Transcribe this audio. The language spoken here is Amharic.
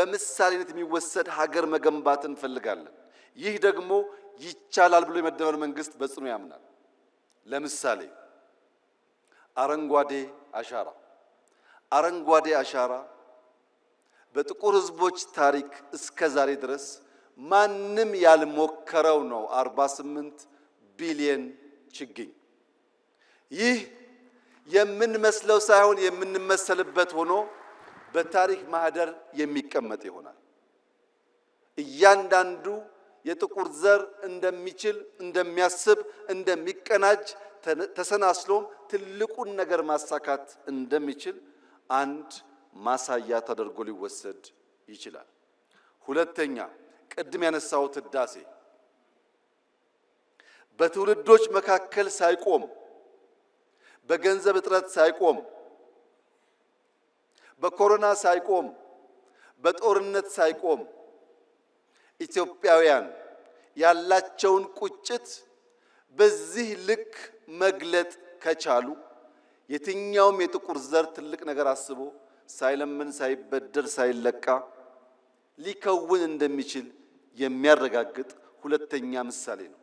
በምሳሌነት የሚወሰድ ሀገር መገንባት እንፈልጋለን። ይህ ደግሞ ይቻላል ብሎ የመደመር መንግስት በጽኑ ያምናል። ለምሳሌ አረንጓዴ አሻራ በጥቁር ህዝቦች ታሪክ እስከ ዛሬ ድረስ ማንም ያልሞከረው ነው። 48 ቢሊየን ችግኝ። ይህ የምንመስለው ሳይሆን የምንመሰልበት ሆኖ በታሪክ ማህደር የሚቀመጥ ይሆናል። እያንዳንዱ የጥቁር ዘር እንደሚችል፣ እንደሚያስብ፣ እንደሚቀናጅ ተሰናስሎም ትልቁን ነገር ማሳካት እንደሚችል አንድ ማሳያ ተደርጎ ሊወሰድ ይችላል። ሁለተኛ፣ ቅድም ያነሳሁት ህዳሴ በትውልዶች መካከል ሳይቆም፣ በገንዘብ እጥረት ሳይቆም፣ በኮሮና ሳይቆም፣ በጦርነት ሳይቆም ኢትዮጵያውያን ያላቸውን ቁጭት በዚህ ልክ መግለጥ ከቻሉ የትኛውም የጥቁር ዘር ትልቅ ነገር አስቦ ሳይለምን፣ ሳይበደር፣ ሳይለቃ ሊከውን እንደሚችል የሚያረጋግጥ ሁለተኛ ምሳሌ ነው።